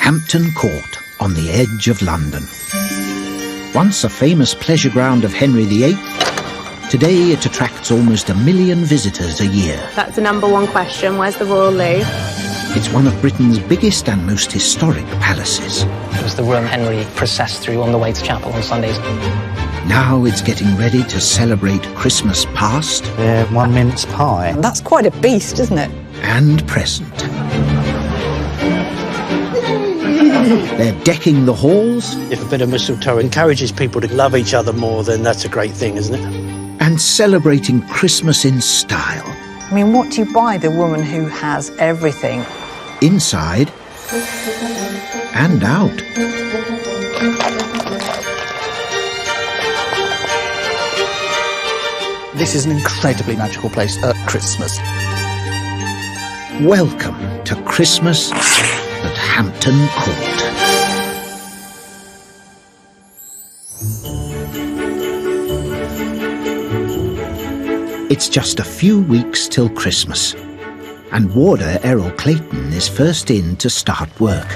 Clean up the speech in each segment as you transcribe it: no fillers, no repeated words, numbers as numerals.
Hampton Court on the edge of London. Once a famous pleasure ground of Henry VIII, today it attracts almost 1 million visitors a year. That's the number one question, where's the Royal Loo? It's one of Britain's biggest and most historic palaces. It was the room Henry processed through on the way to chapel on Sundays. Now it's getting ready to celebrate Christmas past. They're one mince pie. That's quite a beast, isn't it? And present. They're decking the halls. If a bit of mistletoe encourages people to love each other more, then that's a great thing, isn't it? And celebrating Christmas in style. I mean, what do you buy the woman who has everything? Inside and out. This is an incredibly magical place at Christmas. Welcome to Christmas at Hampton Court. It's just a few weeks till Christmas, and warder Errol Clayton is first in to start work.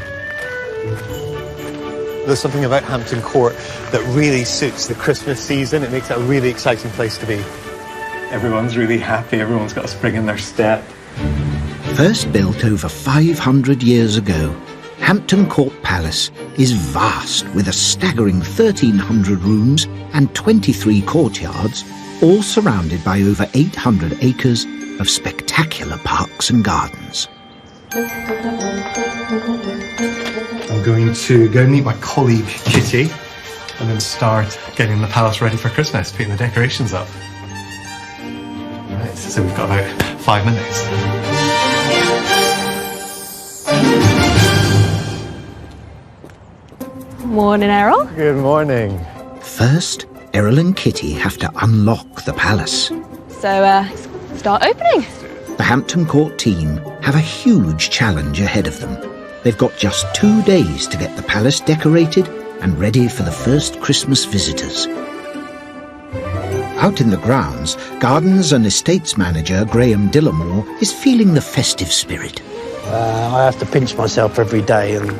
There's something about Hampton Court that really suits the Christmas season. It makes it a really exciting place to be. Everyone's really happy, everyone's got a spring in their step. First built over 500 years ago, Hampton Court Palace is vast with a staggering 1,300 rooms and 23 courtyards, all surrounded by over 800 acres of spectacular parks and gardens. I'm going to go meet my colleague Kitty and then start getting the palace ready for Christmas, putting the decorations up. Right, so we've got about 5 minutes. Morning, Errol. Good morning. First, Errol and Kitty have to unlock the palace. So, start opening. The Hampton Court team have a huge challenge ahead of them. They've got just 2 days to get the palace decorated and ready for the first Christmas visitors. Out in the grounds, Gardens and Estates Manager Graham Dillamore is feeling the festive spirit. I have to pinch myself every day, and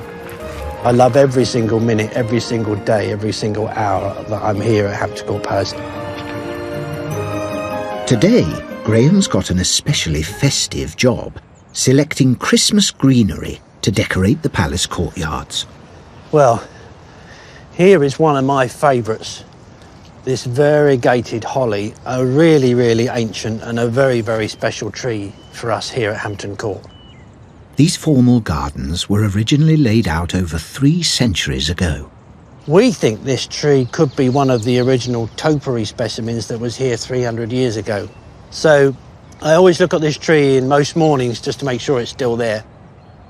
I love every single minute, every single day, every single hour that I'm here at Hampton Court Palace. Today, Graham's got an especially festive job, selecting Christmas greenery to decorate the palace courtyards. Well, here is one of my favourites. This variegated holly, a really, really ancient and a very, very special tree for us here at Hampton Court. These formal gardens were originally laid out over 3 centuries ago. We think this tree could be one of the original topiary specimens that was here 300 years ago. So I always look at this tree in most mornings just to make sure it's still there.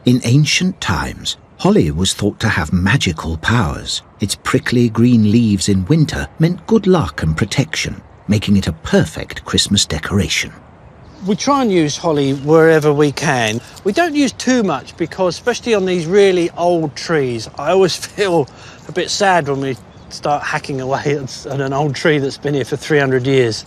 In ancient times, holly was thought to have magical powers. Its prickly green leaves in winter meant good luck and protection, making it a perfect Christmas decoration. We try and use holly wherever we can. We don't use too much because, especially on these really old trees, I always feel a bit sad when we start hacking away at an old tree that's been here for 300 years.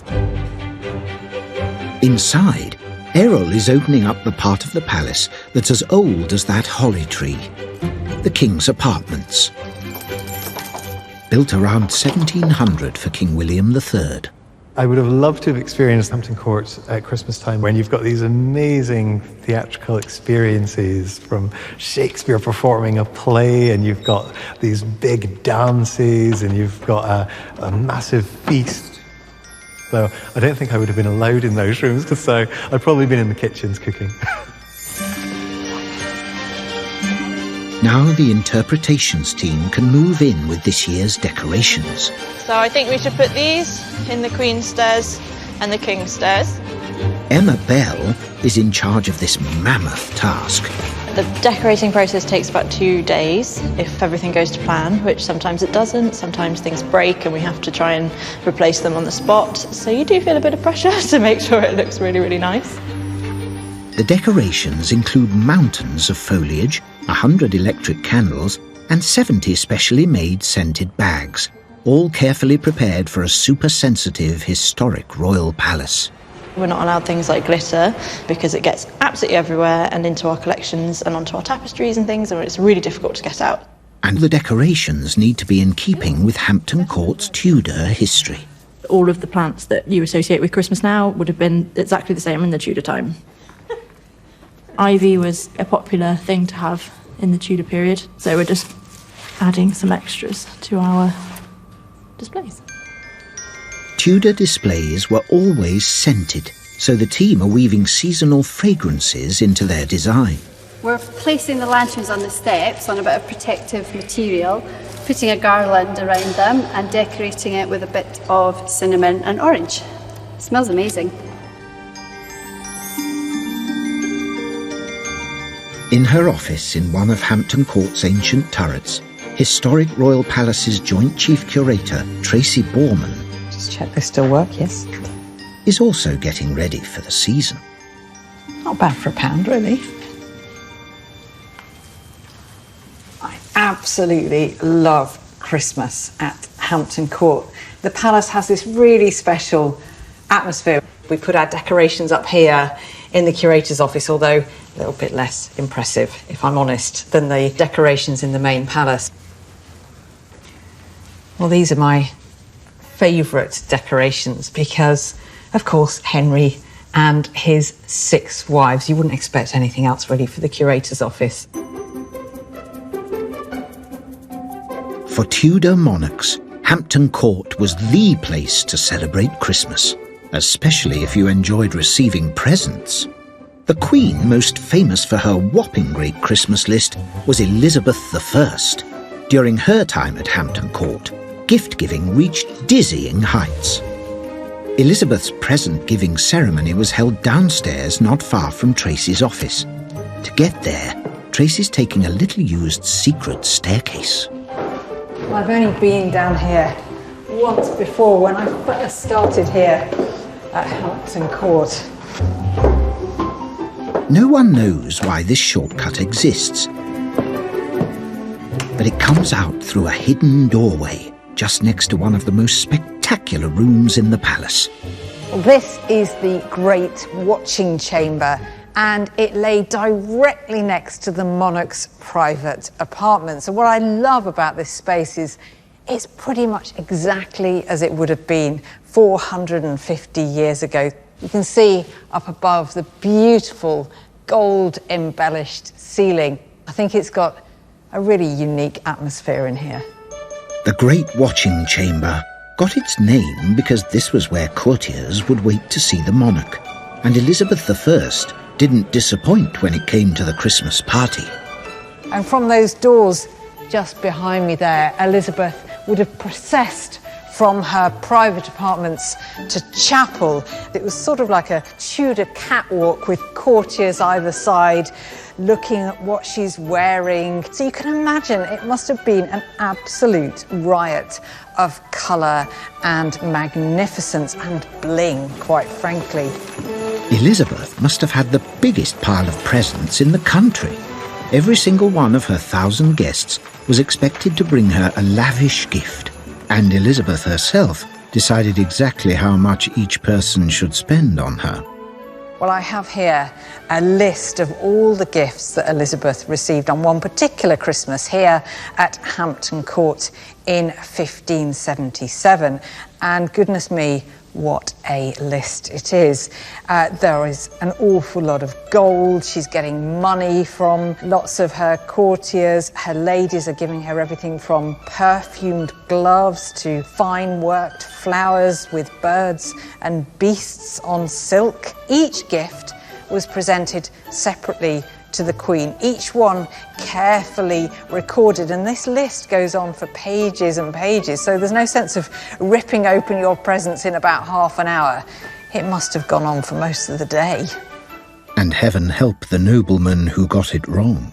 Inside, Errol is opening up the part of the palace that's as old as that holly tree. The King's apartments. Built around 1700 for King William III. I would have loved to have experienced Hampton Court at Christmas time when you've got these amazing theatrical experiences from Shakespeare performing a play, and you've got these big dances, and you've got a massive feast. So I don't think I would have been allowed in those rooms, so I'd probably been in the kitchens cooking. Now the interpretations team can move in with this year's decorations. So I think we should put these in the Queen's stairs and the King's stairs. Emma Bell is in charge of this mammoth task. The decorating process takes about 2 days if everything goes to plan, which sometimes it doesn't. Sometimes things break and we have to try and replace them on the spot. So you do feel a bit of pressure to make sure it looks really, really nice. The decorations include mountains of foliage, 100 electric candles, and 70 specially made scented bags, all carefully prepared for a super-sensitive, historic royal palace. We're not allowed things like glitter because it gets absolutely everywhere and into our collections and onto our tapestries and things, and it's really difficult to get out. And the decorations need to be in keeping with Hampton Court's Tudor history. All of the plants that you associate with Christmas now would have been exactly the same in the Tudor time. Ivy was a popular thing to have in the Tudor period, so we're just adding some extras to our displays. Tudor displays were always scented, so the team are weaving seasonal fragrances into their design. We're placing the lanterns on the steps on a bit of protective material, putting a garland around them and decorating it with a bit of cinnamon and orange. It smells amazing. In her office in one of Hampton Court's ancient turrets, Historic Royal Palace's Joint Chief Curator, Tracy Borman, Just check they still work, yes. is also getting ready for the season. Not bad for £1, really. I absolutely love Christmas at Hampton Court. The palace has this really special atmosphere. We put our decorations up here in the curator's office, although a little bit less impressive, if I'm honest, than the decorations in the main palace. Well, these are my favourite decorations because, of course, Henry and his 6 wives. You wouldn't expect anything else really for the curator's office. For Tudor monarchs, Hampton Court was the place to celebrate Christmas, especially if you enjoyed receiving presents. The Queen, most famous for her whopping great Christmas list, was Elizabeth I. During her time at Hampton Court, gift-giving reached dizzying heights. Elizabeth's present-giving ceremony was held downstairs not far from Tracy's office. To get there, Tracy's taking a little-used secret staircase. I've only been down here once before when I first started here at Hampton Court. No one knows why this shortcut exists, but it comes out through a hidden doorway just next to one of the most spectacular rooms in the palace. This is the Great Watching Chamber, and it lay directly next to the monarch's private apartments. And what I love about this space is it's pretty much exactly as it would have been 450 years ago. You can see up above the beautiful gold-embellished ceiling. I think it's got a really unique atmosphere in here. The Great Watching Chamber got its name because this was where courtiers would wait to see the monarch, and Elizabeth I didn't disappoint when it came to the Christmas party. And from those doors just behind me there, Elizabeth would have processed from her private apartments to chapel. It was sort of like a Tudor catwalk with courtiers either side looking at what she's wearing. So you can imagine it must have been an absolute riot of colour and magnificence and bling, quite frankly. Elizabeth must have had the biggest pile of presents in the country. Every single one of her 1,000 guests was expected to bring her a lavish gift, and Elizabeth herself decided exactly how much each person should spend on her. Well, I have here a list of all the gifts that Elizabeth received on one particular Christmas here at Hampton Court in 1577. And goodness me, what a list it is. There is an awful lot of gold. She's getting money from lots of her courtiers. Her ladies are giving her everything from perfumed gloves to fine worked flowers with birds and beasts on silk. Each gift was presented separately to the Queen, each one carefully recorded, and this list goes on for pages and pages, so there's no sense of ripping open your presents in about half an hour. It must have gone on for most of the day. And heaven help the nobleman who got it wrong.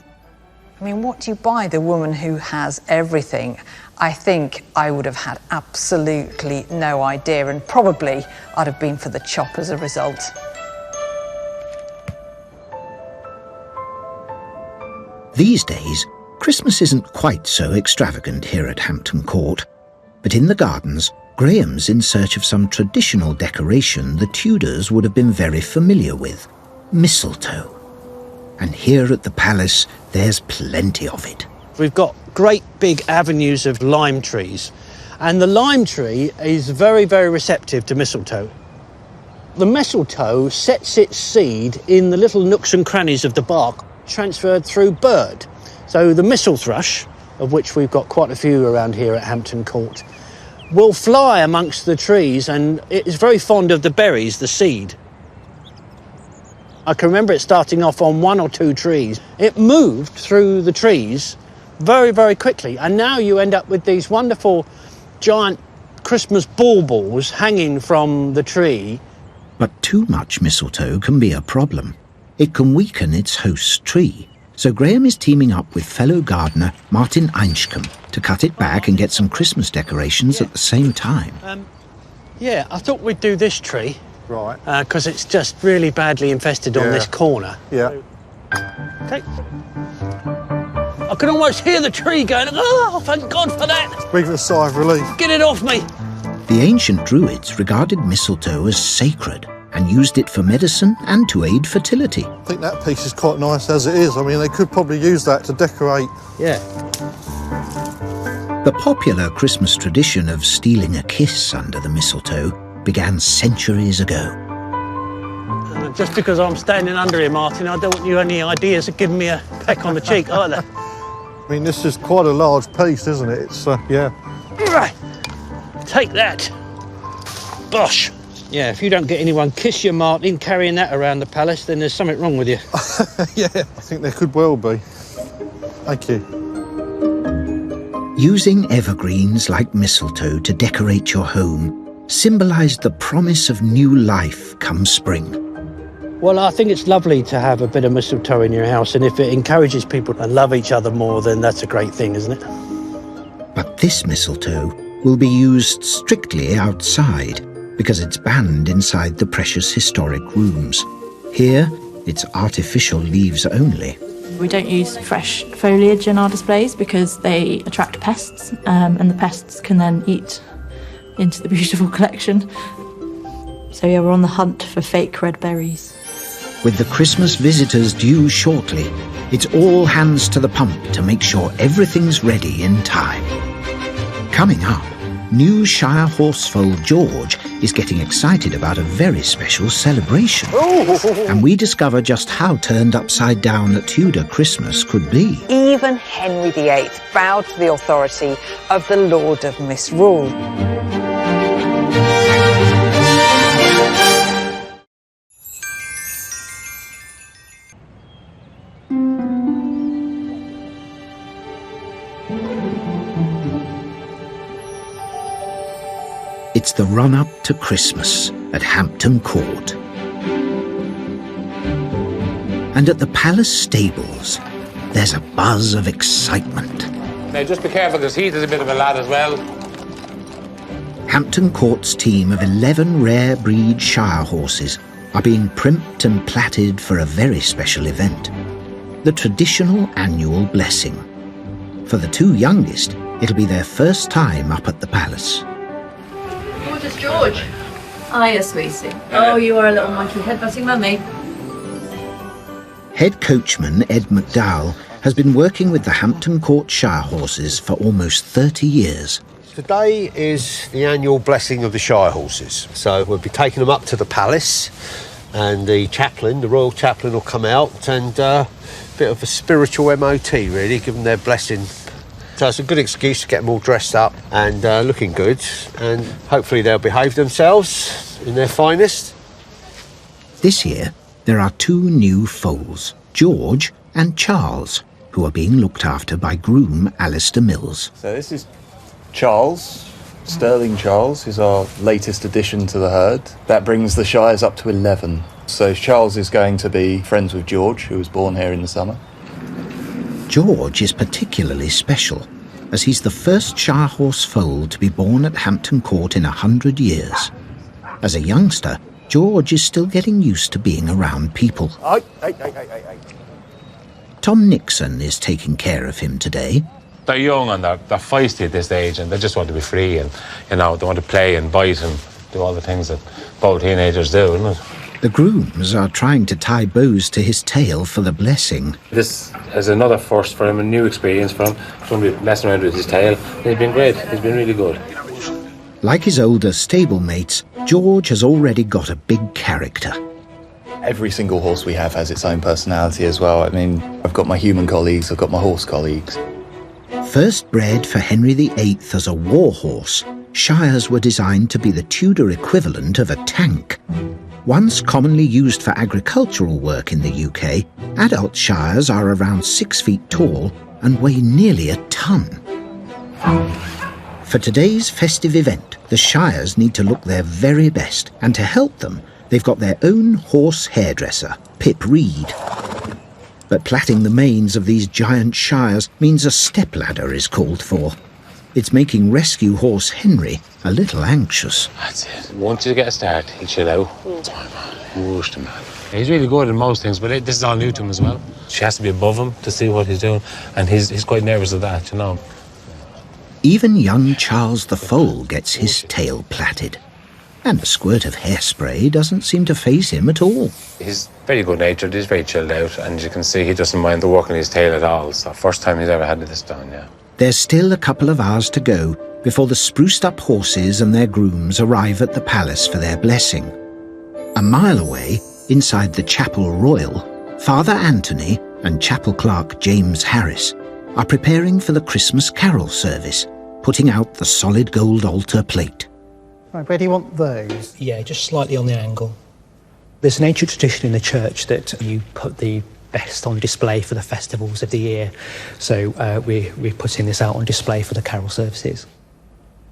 I mean, what do you buy the woman who has everything? I think I would have had absolutely no idea, and probably I'd have been for the chop as a result. These days, Christmas isn't quite so extravagant here at Hampton Court, but in the gardens, Graham's in search of some traditional decoration the Tudors would have been very familiar with, mistletoe. And here at the palace, there's plenty of it. We've got great big avenues of lime trees, and the lime tree is very, very receptive to mistletoe. The mistletoe sets its seed in the little nooks and crannies of the bark, transferred through bird. So the mistle thrush, of which we've got quite a few around here at Hampton Court, will fly amongst the trees, and it is very fond of the berries, the seed. I can remember it starting off on 1 or 2 trees. It moved through the trees very, very quickly, and now you end up with these wonderful giant Christmas baubles hanging from the tree. But too much mistletoe can be a problem. It can weaken its host tree. So Graham is teaming up with fellow gardener Martin Einschcombe to cut it back and get some Christmas decorations at the same time. Yeah, I thought we'd do this tree. Right. Because it's just really badly infested on this corner. Yeah. Okay. I can almost hear the tree going, oh, thank God for that. Breathe a sigh of relief. Get it off me. The ancient Druids regarded mistletoe as sacred and used it for medicine and to aid fertility. I think that piece is quite nice as it is. I mean, they could probably use that to decorate. Yeah. The popular Christmas tradition of stealing a kiss under the mistletoe began centuries ago. Just because I'm standing under here, Martin, I don't want you any ideas of giving me a peck on the cheek either. I mean, this is quite a large piece, isn't it? It's, yeah. Right. Take that. Bosh. Yeah, if you don't get anyone kiss you, Martin, carrying that around the palace, then there's something wrong with you. Yeah, I think there could well be. Thank you. Using evergreens like mistletoe to decorate your home symbolised the promise of new life come spring. Well, I think it's lovely to have a bit of mistletoe in your house, and if it encourages people to love each other more, then that's a great thing, isn't it? But this mistletoe will be used strictly outside because it's banned inside the precious historic rooms. Here, it's artificial leaves only. We don't use fresh foliage in our displays because they attract pests, and the pests can then eat into the beautiful collection. So yeah, we're on the hunt for fake red berries. With the Christmas visitors due shortly, it's all hands to the pump to make sure everything's ready in time. Coming up, new Shire horsefoal George is getting excited about a very special celebration. And we discover just how turned upside down a Tudor Christmas could be. Even Henry VIII bowed to the authority of the Lord of Misrule. It's the run-up to Christmas at Hampton Court. And at the palace stables, there's a buzz of excitement. Now, just be careful, because Heath is a bit of a lad as well. Hampton Court's team of 11 rare breed shire horses are being primped and platted for a very special event, the traditional annual blessing. For the 2 youngest, it'll be their first time up at the palace. Gorgeous George. Hiya, sweetie. Oh, you are a little monkey headbutting mummy. Head coachman Ed McDowell has been working with the Hampton Court Shire horses for almost 30 years. Today is the annual blessing of the Shire horses. So we'll be taking them up to the palace, and the chaplain, the royal chaplain, will come out and a bit of a spiritual MOT, really, give them their blessing. So it's a good excuse to get them all dressed up and looking good, and hopefully they'll behave themselves in their finest. This year, there are 2 new foals, George and Charles, who are being looked after by groom Alistair Mills. So this is Charles, Sterling Charles, is our latest addition to the herd. That brings the Shires up to 11. So Charles is going to be friends with George, who was born here in the summer. George is particularly special, as he's the first Shire horse foal to be born at Hampton Court in 100 years. As a youngster, George is still getting used to being around people. Tom Nixon is taking care of him today. They're young and they're feisty at this age, and they just want to be free, and they want to play and bite and do all the things that both teenagers do, isn't it? The grooms are trying to tie bows to his tail for the blessing. This is another first for him, a new experience for him. He's going to be messing around with his tail. He's been great. He's been really good. Like his older stablemates, George has already got a big character. Every single horse we have has its own personality as well. I mean, I've got my human colleagues, I've got my horse colleagues. First bred for Henry VIII as a war horse, shires were designed to be the Tudor equivalent of a tank. Once commonly used for agricultural work in the UK, adult shires are around 6 feet tall and weigh nearly a ton. For today's festive event, the shires need to look their very best, and to help them, they've got their own horse hairdresser, Pip Reed. But plaiting the manes of these giant shires means a stepladder is called for. It's making rescue horse Henry a little anxious. That's it. Once you get a start, he'll chill out. Whoosh the man. He's really good in most things, but this is all new to him as well. She has to be above him to see what he's doing, and he's quite nervous of that, you know. Even young Charles the Foal gets his tail plaited. And a squirt of hairspray doesn't seem to faze him at all. He's very good-natured, he's very chilled out, and you can see he doesn't mind the work on his tail at all. So first time he's ever had this done, yeah. There's still a couple of hours to go before the spruced-up horses and their grooms arrive at the palace for their blessing. A mile away, inside the Chapel Royal, Father Anthony and chapel clerk James Harris are preparing for the Christmas carol service, putting out the solid gold altar plate. Right, where do you want those? Yeah, just slightly on the angle. There's an ancient tradition in the church that you put the best on display for the festivals of the year. So we're putting this out on display for the carol services.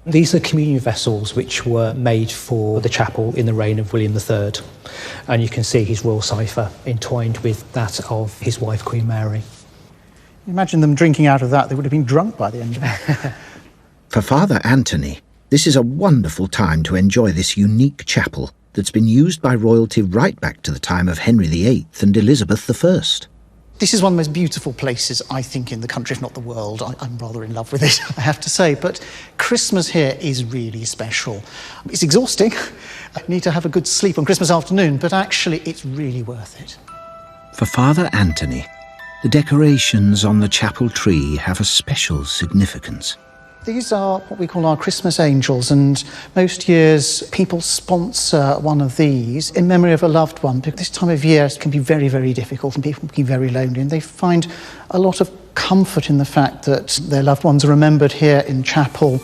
These are communion vessels which were made for the chapel in the reign of William III. And you can see his royal cipher entwined with that of his wife, Queen Mary. Imagine them drinking out of that. They would have been drunk by the end of it. For Father Anthony, this is a wonderful time to enjoy this unique chapel that's been used by royalty right back to the time of Henry VIII and Elizabeth I. This is one of the most beautiful places, I think, in the country, if not the world. I'm rather in love with it, I have to say. But Christmas here is really special. It's exhausting. I need to have a good sleep on Christmas afternoon, but actually it's really worth it. For Father Anthony, the decorations on the chapel tree have a special significance. These are what we call our Christmas angels, and most years people sponsor one of these in memory of a loved one, because this time of year can be very, very difficult and people can be very lonely, and they find a lot of comfort in the fact that their loved ones are remembered here in chapel.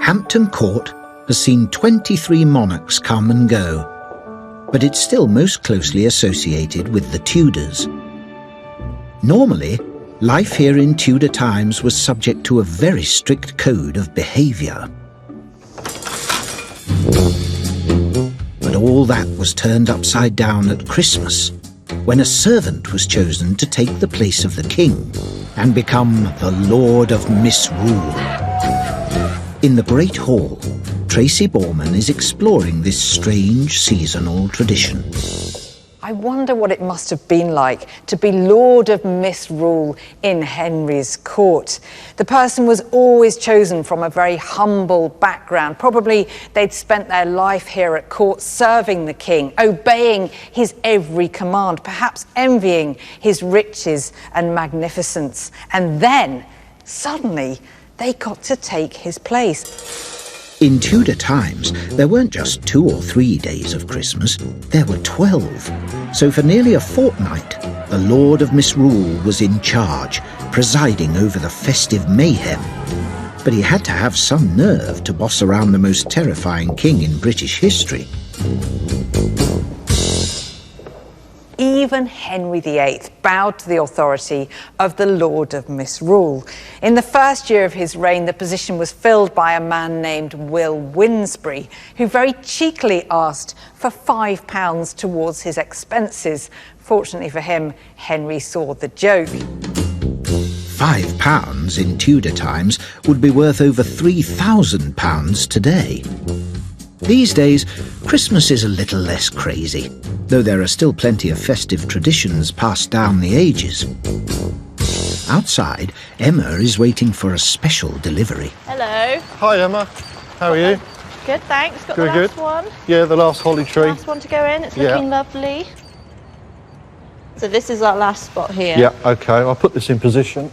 Hampton Court has seen 23 monarchs come and go, but it's still most closely associated with the Tudors. Normally, life here in Tudor times was subject to a very strict code of behaviour. But all that was turned upside down at Christmas, when a servant was chosen to take the place of the king and become the Lord of Misrule. In the Great Hall, Tracy Borman is exploring this strange seasonal tradition. I wonder what it must have been like to be Lord of Misrule in Henry's court. The person was always chosen from a very humble background. Probably they'd spent their life here at court serving the king, obeying his every command, perhaps envying his riches and magnificence. And then, suddenly, they got to take his place. In Tudor times, there weren't just 2 or 3 days of Christmas, there were 12. So for nearly a fortnight, the Lord of Misrule was in charge, presiding over the festive mayhem. But he had to have some nerve to boss around the most terrifying king in British history. Even Henry VIII bowed to the authority of the Lord of Misrule. In the first year of his reign, the position was filled by a man named Will Winsbury, who very cheekily asked for £5 towards his expenses. Fortunately for him, Henry saw the joke. £5 in Tudor times would be worth over £3,000 today. These days, Christmas is a little less crazy, though there are still plenty of festive traditions passed down the ages. Outside, Emma is waiting for a special delivery. Hello. Hi, Emma. How are you? Good, thanks. Got Good, the last good. one. Yeah, the last holly tree. Last one to go in. It's looking lovely. So this is our last spot here. Yeah, OK. I'll put this in position.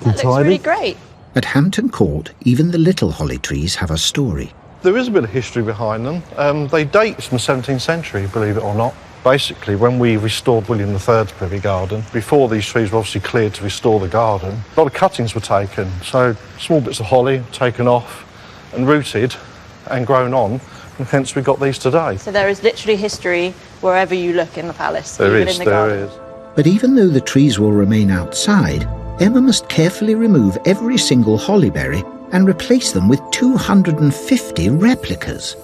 That looks really great. At Hampton Court, even the little holly trees have a story. There is a bit of history behind them. They date from the 17th century, believe it or not. Basically, when we restored William III's privy garden, before these trees were obviously cleared to restore the garden, a lot of cuttings were taken. So small bits of holly taken off and rooted and grown on, and hence we got these today. So there is literally history wherever you look in the palace, There even is, in the garden. there is. But even though the trees will remain outside, Emma must carefully remove every single hollyberry and replace them with 250 replicas.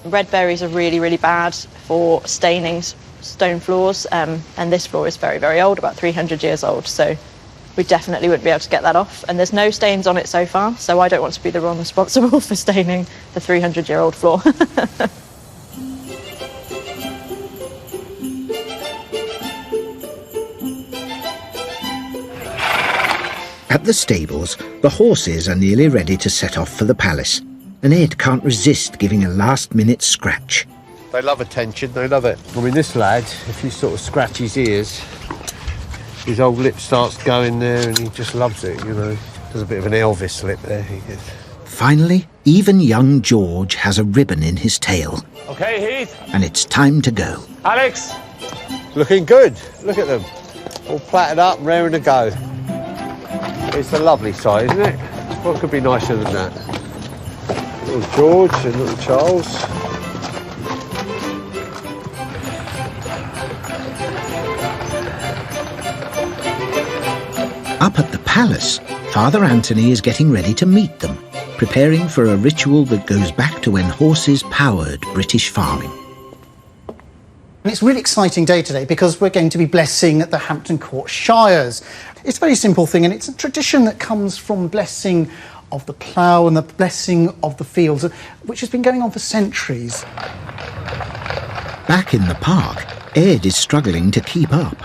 Red berries are really, really bad for staining stone floors, and this floor is very, very old, about 300 years old, so we definitely wouldn't be able to get that off. And there's no stains on it so far, so I don't want to be the one responsible for staining the 300-year-old floor. At the stables, the horses are nearly ready to set off for the palace, and Ed can't resist giving a last-minute scratch. They love attention, they love it. I mean, this lad, if you sort of scratch his ears, his old lip starts going there and he just loves it, you know. Does a bit of an Elvis lip there. Finally, even young George has a ribbon in his tail. OK, Heath. And it's time to go. Alex. Looking good. Look at them. All plaited up, raring to go. It's a lovely sight, isn't it? What could be nicer than that? Little George and little Charles. Up at the palace, Father Anthony is getting ready to meet them, preparing for a ritual that goes back to when horses powered British farming. And it's a really exciting day today because we're going to be blessing the Hampton Court shires. It's a very simple thing, and it's a tradition that comes from blessing of the plough and the blessing of the fields, which has been going on for centuries. Back in the park, Ed is struggling to keep up.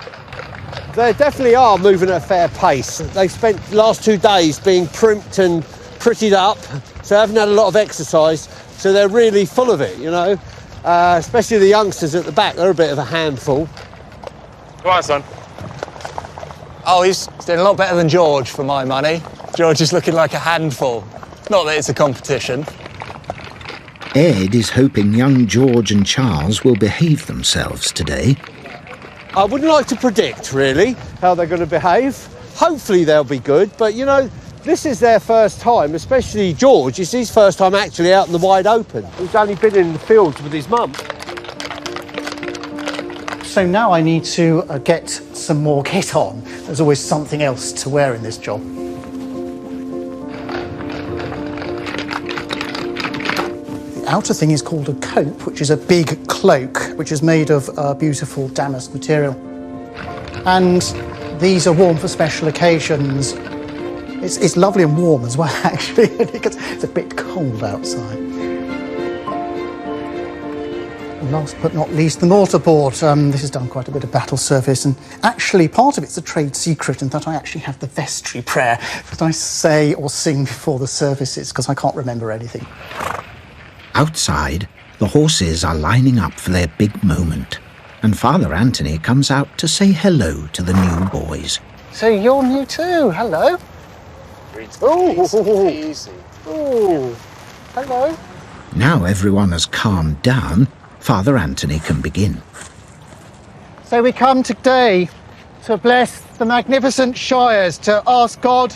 They definitely are moving at a fair pace. They've spent the last 2 days being primped and prettied up, so they haven't had a lot of exercise, so they're really full of it, you know. Especially the youngsters at the back, they're a bit of a handful. Come on, son. Oh, he's doing a lot better than George, for my money. George is looking like a handful. Not that it's a competition. Ed is hoping young George and Charles will behave themselves today. I wouldn't like to predict, really, how they're going to behave. Hopefully they'll be good, but, you know, this is their first time, especially George. It's his first time actually out in the wide open. He's only been in the fields with his mum. So now I need to get some more kit on. There's always something else to wear in this job. The outer thing is called a cope, which is a big cloak, which is made of beautiful damask material. And these are worn for special occasions. It's lovely and warm as well, actually, because it's a bit cold outside. And last but not least, the mortarboard. This has done quite a bit of battle service, and actually part of it's a trade secret in that I actually have the vestry prayer that I say or sing before the services, because I can't remember anything. Outside, the horses are lining up for their big moment, and Father Anthony comes out to say hello to the new boys. So you're new too, hello. Oh, easy. Oh, hello. Now everyone has calmed down, Father Anthony can begin. So we come today to bless the magnificent shires, to ask God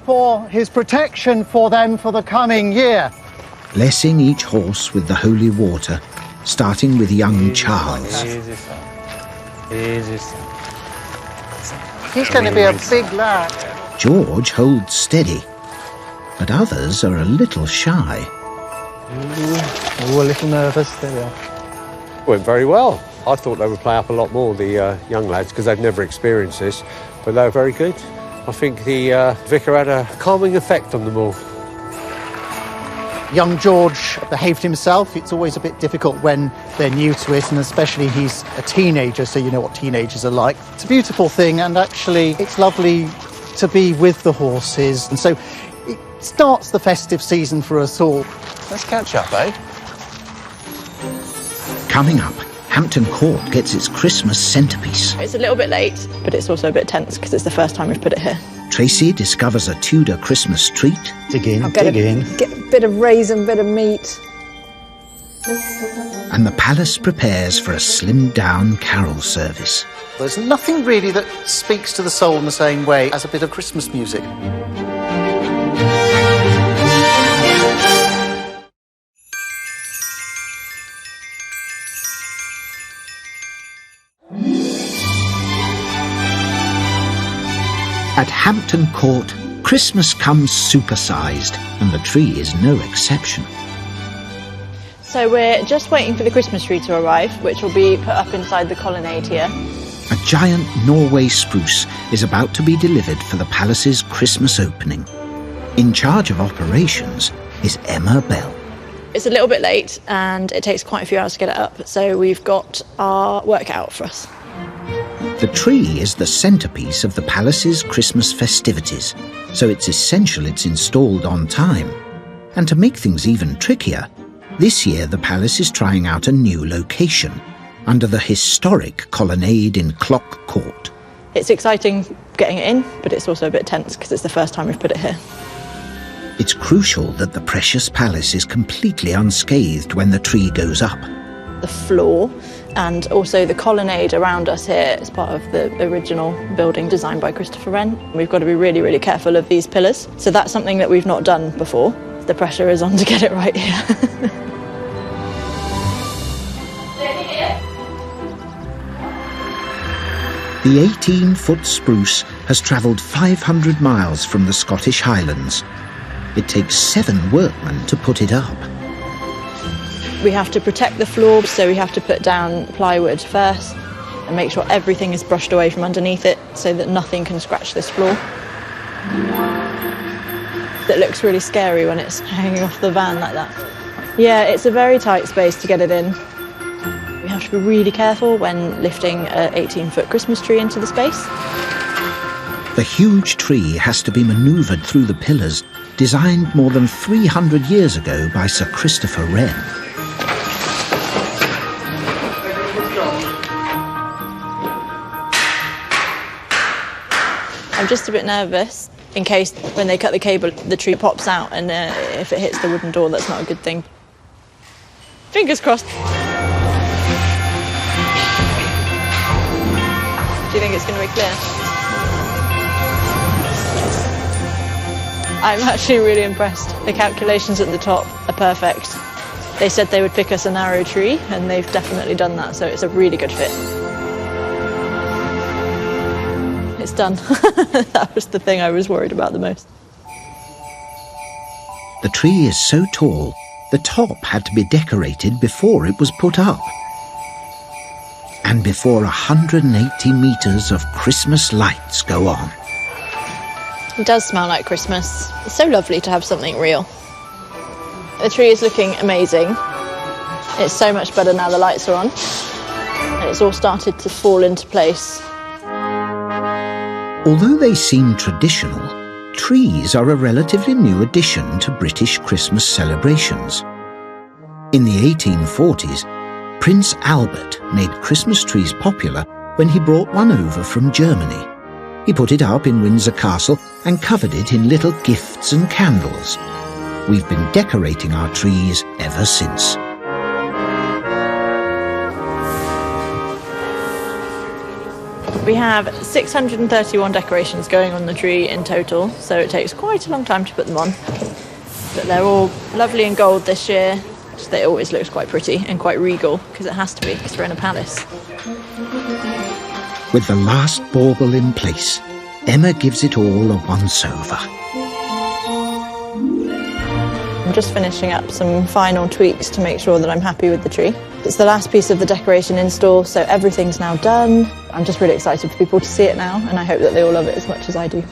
for his protection for them for the coming year. Blessing each horse with the holy water, starting with young Charles. Easy, son. Easy, son. He's going to be a big lad. George holds steady, but others are a little shy. Oh, a little nervous, there we are. Went very well. I thought they would play up a lot more, the young lads, because they've never experienced this, but they were very good. I think the vicar had a calming effect on them all. Young George behaved himself. It's always a bit difficult when they're new to it, and especially he's a teenager, so you know what teenagers are like. It's a beautiful thing, and actually it's lovely to be with the horses, and so it starts the festive season for us all. Let's catch up, eh? Coming up, Hampton Court gets its Christmas centrepiece. It's a little bit late, but it's also a bit tense because it's the first time we've put it here. Tracy discovers a Tudor Christmas treat. Dig in, Get a bit of raisin, bit of meat. And the palace prepares for a slimmed-down carol service. There's nothing really that speaks to the soul in the same way as a bit of Christmas music. At Hampton Court, Christmas comes supersized, and the tree is no exception. So we're just waiting for the Christmas tree to arrive, which will be put up inside the colonnade here. A giant Norway spruce is about to be delivered for the palace's Christmas opening. In charge of operations is Emma Bell. It's a little bit late and it takes quite a few hours to get it up, so we've got our work cut out for us. The tree is the centrepiece of the palace's Christmas festivities, so it's essential it's installed on time. And to make things even trickier, this year the palace is trying out a new location, under the historic colonnade in Clock Court. It's exciting getting it in, but it's also a bit tense because it's the first time we've put it here. It's crucial that the precious palace is completely unscathed when the tree goes up. The floor and also the colonnade around us here is part of the original building designed by Christopher Wren. We've got to be really, really careful of these pillars. So that's something that we've not done before. The pressure is on to get it right here. The 18-foot spruce has travelled 500 miles from the Scottish Highlands. It takes 7 workmen to put it up. We have to protect the floor, so we have to put down plywood first and make sure everything is brushed away from underneath it so that nothing can scratch this floor. It looks really scary when it's hanging off the van like that. Yeah, it's a very tight space to get it in. We have to be really careful when lifting an 18-foot Christmas tree into the space. The huge tree has to be manoeuvred through the pillars, designed more than 300 years ago by Sir Christopher Wren. I'm just a bit nervous in case when they cut the cable the tree pops out, and if it hits the wooden door that's not a good thing. Fingers crossed. Do you think it's going to be clear? I'm actually really impressed. The calculations at the top are perfect. They said they would pick us a narrow tree and they've definitely done that, so it's a really good fit. It's done. That was the thing I was worried about the most. The tree is so tall, the top had to be decorated before it was put up. And before 180 metres of Christmas lights go on. It does smell like Christmas. It's so lovely to have something real. The tree is looking amazing. It's so much better now the lights are on. And it's all started to fall into place. Although they seem traditional, trees are a relatively new addition to British Christmas celebrations. In the 1840s, Prince Albert made Christmas trees popular when he brought one over from Germany. He put it up in Windsor Castle and covered it in little gifts and candles. We've been decorating our trees ever since. We have 631 decorations going on the tree in total, so it takes quite a long time to put them on. But they're all lovely in gold this year. It always looks quite pretty and quite regal, because it has to be, because we're in a palace. With the last bauble in place, Emma gives it all a once-over. I'm just finishing up some final tweaks to make sure that I'm happy with the tree. It's the last piece of the decoration install, so everything's now done. I'm just really excited for people to see it now, and I hope that they all love it as much as I do.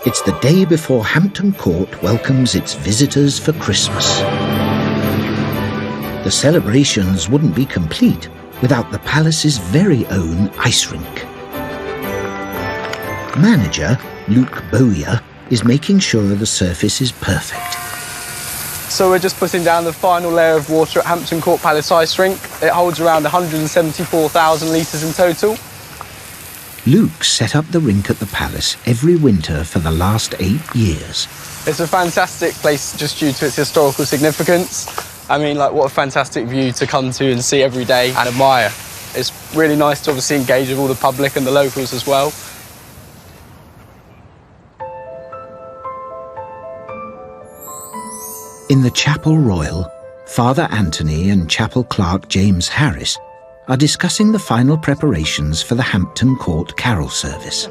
It's the day before Hampton Court welcomes its visitors for Christmas. The celebrations wouldn't be complete without the palace's very own ice rink. Manager Luke Bowyer is making sure the surface is perfect. So we're just putting down the final layer of water at Hampton Court Palace Ice Rink. It holds around 174,000 litres in total. Luke set up the rink at the palace every winter for the last 8 years. It's a fantastic place just due to its historical significance. I mean, like, what a fantastic view to come to and see every day and admire. It's really nice to obviously engage with all the public and the locals as well. In the Chapel Royal, Father Anthony and Chapel Clerk James Harris are discussing the final preparations for the Hampton Court Carol service.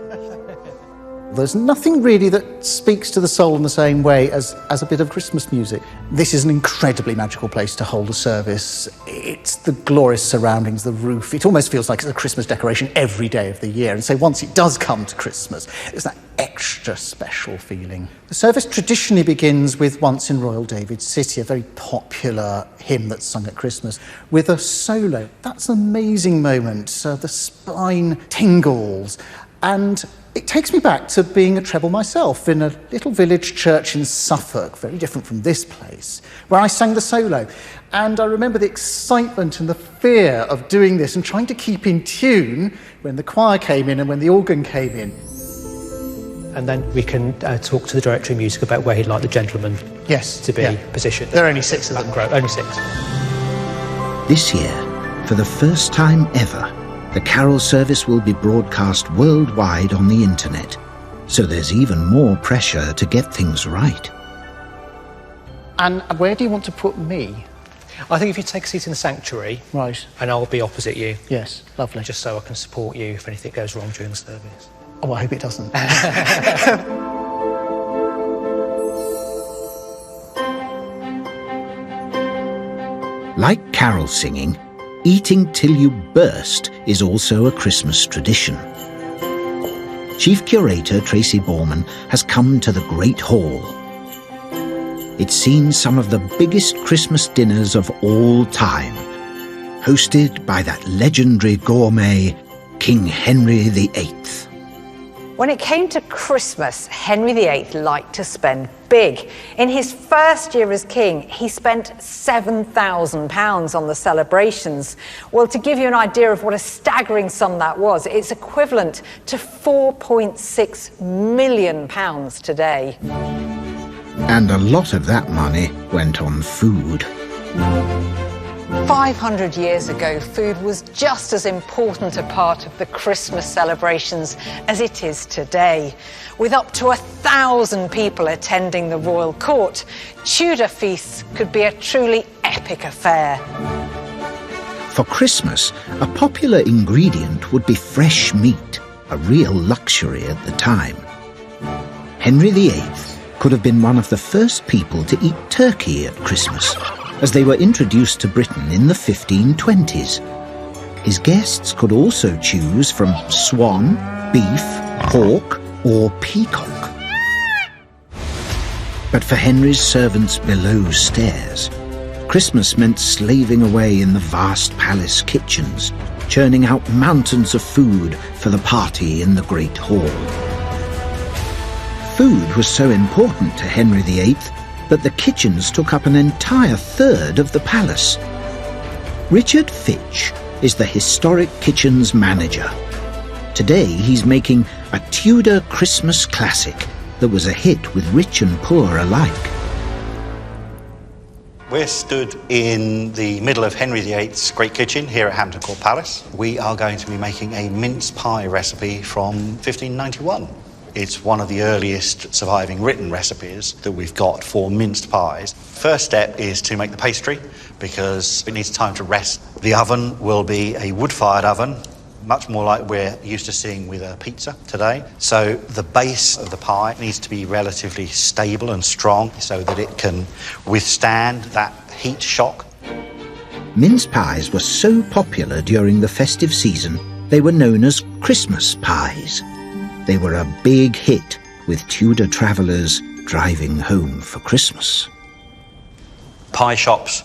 There's nothing really that speaks to the soul in the same way as a bit of Christmas music. This is an incredibly magical place to hold a service. It's the glorious surroundings, the roof. It almost feels like it's a Christmas decoration every day of the year. And so once it does come to Christmas, it's that extra special feeling. The service traditionally begins with Once in Royal David's City, a very popular hymn that's sung at Christmas, with a solo. That's an amazing moment. The spine tingles. And it takes me back to being a treble myself in a little village church in Suffolk, very different from this place, where I sang the solo. And I remember the excitement and the fear of doing this and trying to keep in tune when the choir came in and when the organ came in. And then we can talk to the Director of Music about where he'd like the gentlemen to be positioned. There are only 6 of them. Only 6. This year, for the first time ever, the carol service will be broadcast worldwide on the internet, so there's even more pressure to get things right. And where do you want to put me? I think if you take a seat in the sanctuary, right, and I'll be opposite you. Yes, lovely. Just so I can support you if anything goes wrong during the service. Oh, I hope it doesn't. Like carol singing, eating till you burst is also a Christmas tradition. Chief Curator Tracy Borman has come to the Great Hall. It's seen some of the biggest Christmas dinners of all time, hosted by that legendary gourmet, King Henry VIII. When it came to Christmas, Henry VIII liked to spend big. In his first year as king, he spent £7,000 on the celebrations. Well, to give you an idea of what a staggering sum that was, it's equivalent to £4.6 million today. And a lot of that money went on food. 500 years ago, food was just as important a part of the Christmas celebrations as it is today. With up to 1,000 people attending the royal court, Tudor feasts could be a truly epic affair. For Christmas, a popular ingredient would be fresh meat, a real luxury at the time. Henry VIII could have been one of the first people to eat turkey at Christmas, as they were introduced to Britain in the 1520s. His guests could also choose from swan, beef, pork, or peacock. But for Henry's servants below stairs, Christmas meant slaving away in the vast palace kitchens, churning out mountains of food for the party in the Great Hall. Food was so important to Henry VIII that the kitchens took up an entire third of the palace. Richard Fitch is the historic kitchen's manager. Today he's making a Tudor Christmas classic that was a hit with rich and poor alike. We're stood in the middle of Henry VIII's Great Kitchen here at Hampton Court Palace. We are going to be making a mince pie recipe from 1591. It's one of the earliest surviving written recipes that we've got for minced pies. First step is to make the pastry because it needs time to rest. The oven will be a wood-fired oven, much more like we're used to seeing with a pizza today. So the base of the pie needs to be relatively stable and strong so that it can withstand that heat shock. Mince pies were so popular during the festive season, they were known as Christmas pies. They were a big hit with Tudor travellers driving home for Christmas. Pie shops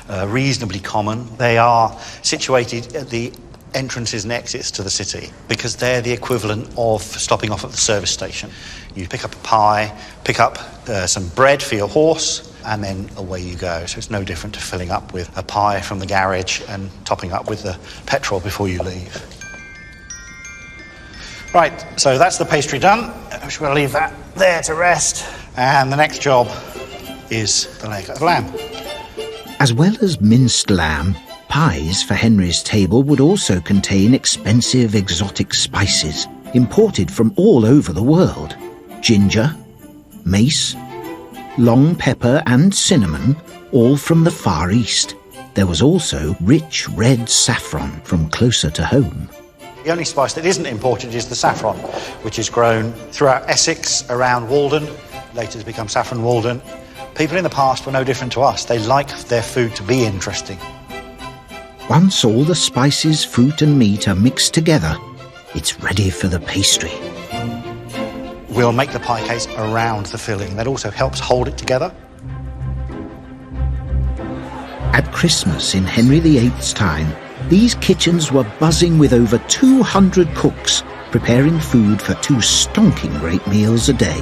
are reasonably common. They are situated at the entrances and exits to the city because they're the equivalent of stopping off at the service station. You pick up a pie, pick up some bread for your horse, and then away you go. So it's no different to filling up with a pie from the garage and topping up with the petrol before you leave. Right, so that's the pastry done. I'm just going to leave that there to rest. And the next job is the leg of lamb. As well as minced lamb, pies for Henry's table would also contain expensive exotic spices imported from all over the world. Ginger, mace, long pepper and cinnamon, all from the Far East. There was also rich red saffron from closer to home. The only spice that isn't imported is the saffron, which is grown throughout Essex, around Walden, later to become Saffron Walden. People in the past were no different to us. They like their food to be interesting. Once all the spices, fruit and meat are mixed together, it's ready for the pastry. We'll make the pie case around the filling. That also helps hold it together. At Christmas in Henry VIII's time, these kitchens were buzzing with over 200 cooks preparing food for 2 stonking great meals a day.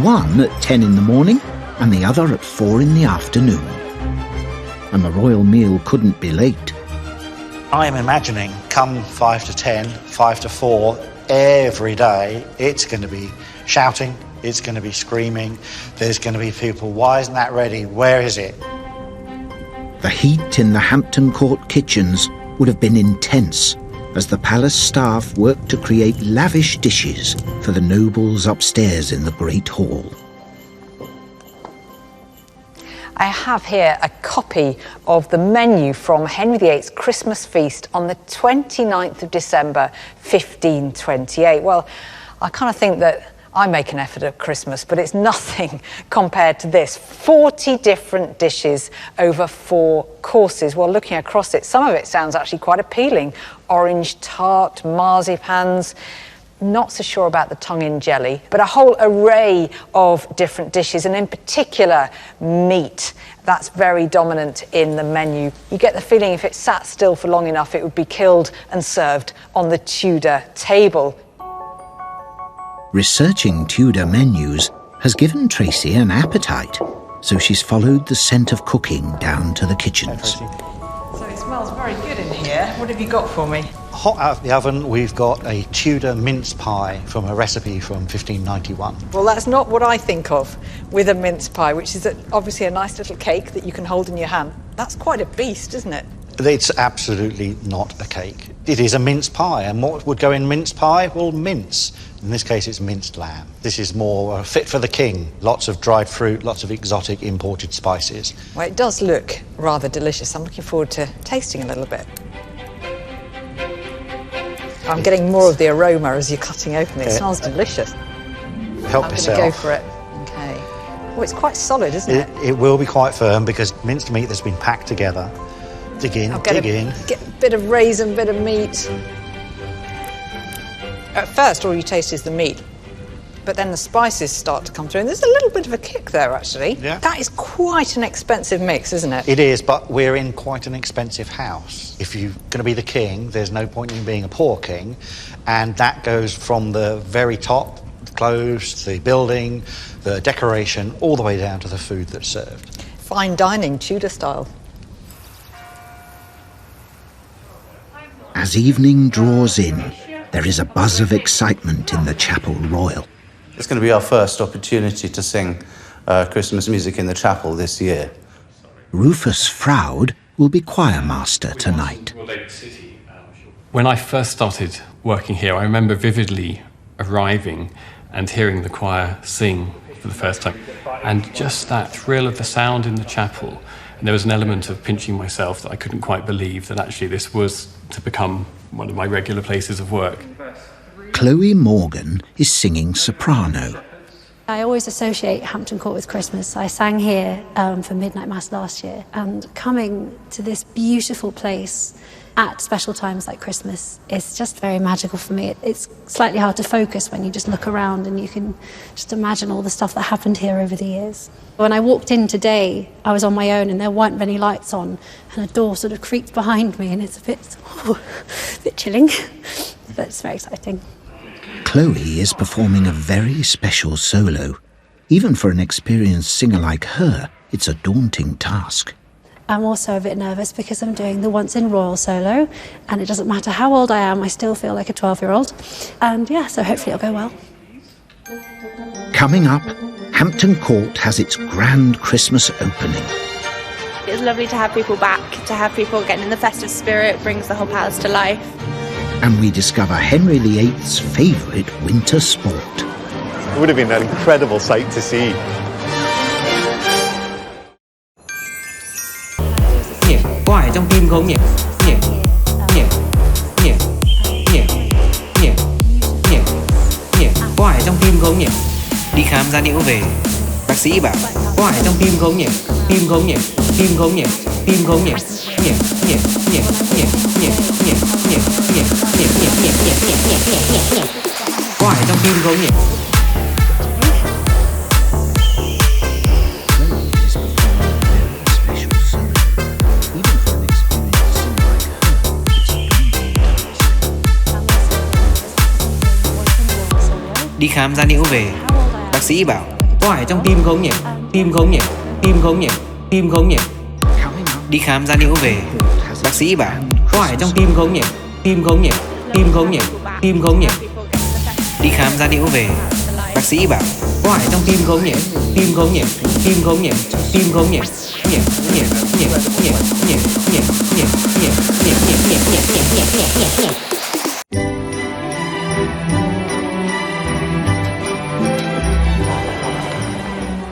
One at 10 in the morning and the other at 4 in the afternoon. And the royal meal couldn't be late. I am imagining come 5 to 10, 5 to 4, every day, it's going to be shouting, it's going to be screaming, there's going to be people, why isn't that ready, where is it? The heat in the Hampton Court kitchens would have been intense as the palace staff worked to create lavish dishes for the nobles upstairs in the Great Hall. I have here a copy of the menu from Henry VIII's Christmas feast on the 29th of December 1528. Well, I kind of think that I make an effort at Christmas, but it's nothing compared to this. 40 different dishes over 4 courses. Well, looking across it, some of it sounds actually quite appealing. Orange tart, marzipans. Not so sure about the tongue-in jelly, but a whole array of different dishes, and in particular, meat. That's very dominant in the menu. You get the feeling if it sat still for long enough, it would be killed and served on the Tudor table. Researching Tudor menus has given Tracy an appetite, so she's followed the scent of cooking down to the kitchens. So it smells very good in here. What have you got for me? Hot out of the oven, we've got a Tudor mince pie from a recipe from 1591. Well, that's not what I think of with a mince pie, which is obviously a nice little cake that you can hold in your hand. That's quite a beast, isn't it? It's absolutely not a cake. It is a mince pie, and what would go in mince pie? Well, mince. In this case, it's minced lamb. This is more fit for the king. Lots of dried fruit, lots of exotic imported spices. Well, it does look rather delicious. I'm looking forward to tasting a little bit. I'm getting more of the aroma as you're cutting open. It smells delicious. Help I'm yourself. going to go for it. Okay. Oh, it's quite solid, isn't it? It will be quite firm because minced meat that's been packed together. Dig in, dig in. Get a bit of raisin, bit of meat. At first, all you taste is the meat, but then the spices start to come through, and there's a little bit of a kick there, actually. Yeah. That is quite an expensive mix, isn't it? It is, but we're in quite an expensive house. If you're going to be the king, there's no point in being a poor king, and that goes from the very top, the clothes, the building, the decoration, all the way down to the food that's served. Fine dining, Tudor style. As evening draws in, there is a buzz of excitement in the Chapel Royal. It's going to be our first opportunity to sing Christmas music in the chapel this year. Rufus Froud will be choir master tonight. When I first started working here, I remember vividly arriving and hearing the choir sing for the first time, and just that thrill of the sound in the chapel. And there was an element of pinching myself that I couldn't quite believe that actually this was to become one of my regular places of work. Chloe Morgan is singing soprano. I always associate Hampton Court with Christmas. I sang here for Midnight Mass last year, and coming to this beautiful place at special times like Christmas is just very magical for me. It's slightly hard to focus when you just look around and you can just imagine all the stuff that happened here over the years. When I walked in today, I was on my own and there weren't many lights on, and a door sort of creaked behind me, and it's a bit chilling, but it's very exciting. Chloe is performing a very special solo. Even for an experienced singer like her, it's a daunting task. I'm also a bit nervous because I'm doing the Once in Royal solo, and it doesn't matter how old I am, I still feel like a 12-year-old. And yeah, so hopefully it'll go well. Coming up, Hampton Court has its grand Christmas opening. It's lovely to have people back, to have people getting in the festive spirit, brings the whole palace to life. And we discover Henry VIII's favourite winter sport. It would have been an incredible sight to see. Có ai trong tim không nhỉ? Nhỉ? Nhỉ? Nhỉ? Nhỉ? Nhỉ? Nhỉ? Nhỉ? Có ai trong tim không nhỉ? Đi khám da liễu về, bác sĩ bảo có ai trong tim không nhỉ? Tim không nhỉ? Tim không nhỉ? Tim không nhỉ? Nhỉ? Nhỉ? Nhỉ? Nhỉ? Nhỉ? Nhỉ? Nhỉ? Nhỉ? Nhỉ? Nhỉ? Nhỉ? Nhỉ? Nhỉ? Nhỉ? Nhỉ? Nhỉ? Có ai trong tim không nhỉ? Đi khám da liễu về, bác sĩ bảo có ai trong tim không nhỉ? Tim không nhỉ? Tim không nhỉ? Tim không nhỉ? Đi khám da liễu về, bác sĩ bảo có ai trong tim không nhỉ? Tim không nhỉ? Tim không nhỉ? Tim không nhỉ? Đi khám da liễu về, bác sĩ bảo có ai trong tim không nhỉ? Tim không nhỉ? Tim không nhỉ? Tim không nhỉ? Nhỉ? Nhỉ? Nhỉ? Nhỉ? Nhỉ? Nhỉ? Nhỉ? Nhỉ? Nhỉ? Nhỉ? Nhỉ? Nhỉ? Nhỉ? Nhỉ?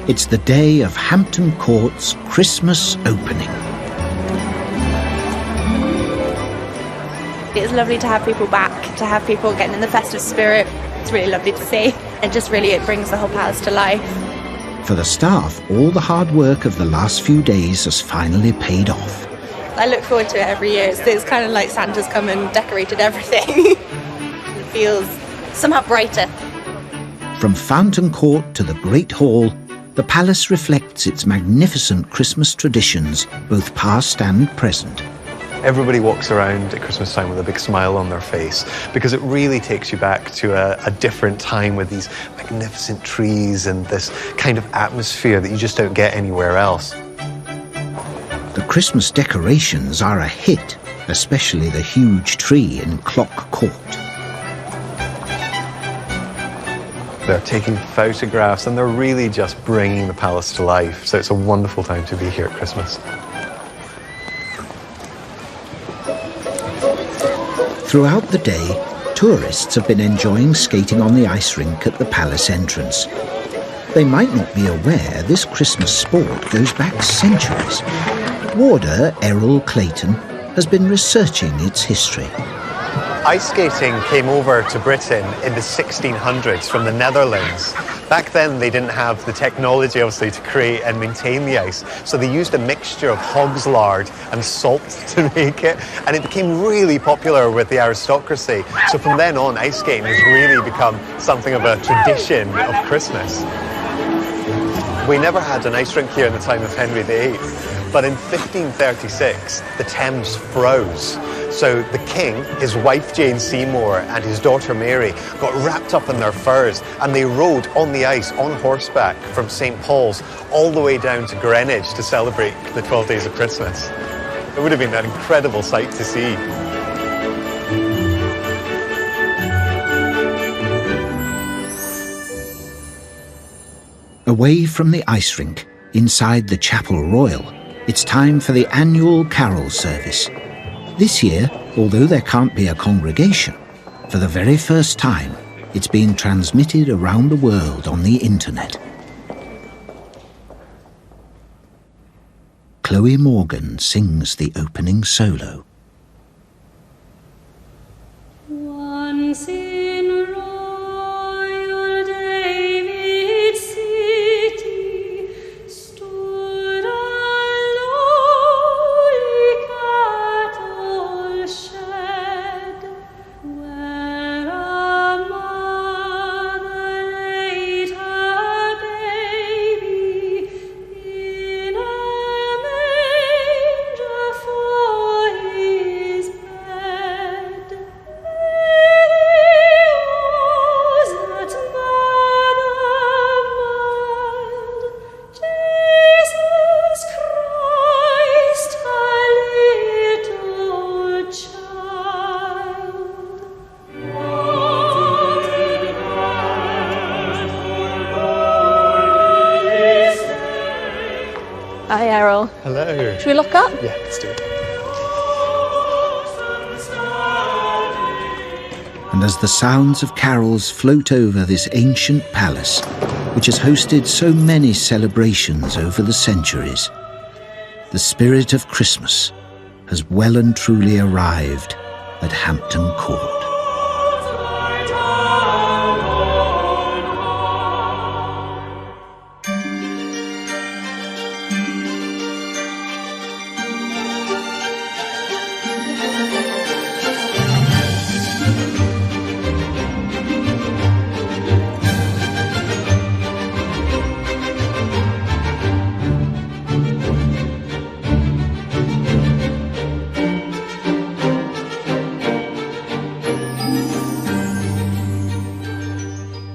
It's the day of Hampton Court's Christmas opening. It's lovely to have people back, to have people getting in the festive spirit. It's really lovely to see. And just really it brings the whole palace to life. For the staff, all the hard work of the last few days has finally paid off. I look forward to it every year. It's kind of like Santa's come and decorated everything. It feels somehow brighter. From Fountain Court to the Great Hall, the palace reflects its magnificent Christmas traditions, both past and present. Everybody walks around at Christmas time with a big smile on their face because it really takes you back to a different time with these magnificent trees and this kind of atmosphere that you just don't get anywhere else. The Christmas decorations are a hit, especially the huge tree in Clock Court. They're taking photographs and they're really just bringing the palace to life. So it's a wonderful time to be here at Christmas. Throughout the day, tourists have been enjoying skating on the ice rink at the palace entrance. They might not be aware this Christmas sport goes back centuries. Warder Errol Clayton has been researching its history. Ice skating came over to Britain in the 1600s from the Netherlands. Back then they didn't have the technology obviously to create and maintain the ice, so they used a mixture of hog's lard and salt to make it, and it became really popular with the aristocracy. So from then on, ice skating has really become something of a tradition of Christmas. We never had an ice rink here in the time of Henry VIII, but in 1536 the Thames froze. So the king, his wife Jane Seymour and his daughter Mary got wrapped up in their furs and they rode on the ice on horseback from St. Paul's all the way down to Greenwich to celebrate the 12 days of Christmas. It would have been an incredible sight to see. Away from the ice rink, inside the Chapel Royal, it's time for the annual carol service. This year, although there can't be a congregation, for the very first time, it's being transmitted around the world on the internet. Chloe Morgan sings the opening solo. Once in royal David city stood a lowly cattle Hi, Errol. Hello. Should we look up? Yeah, let's do it. And as the sounds of carols float over this ancient palace, which has hosted so many celebrations over the centuries, the spirit of Christmas has well and truly arrived at Hampton Court.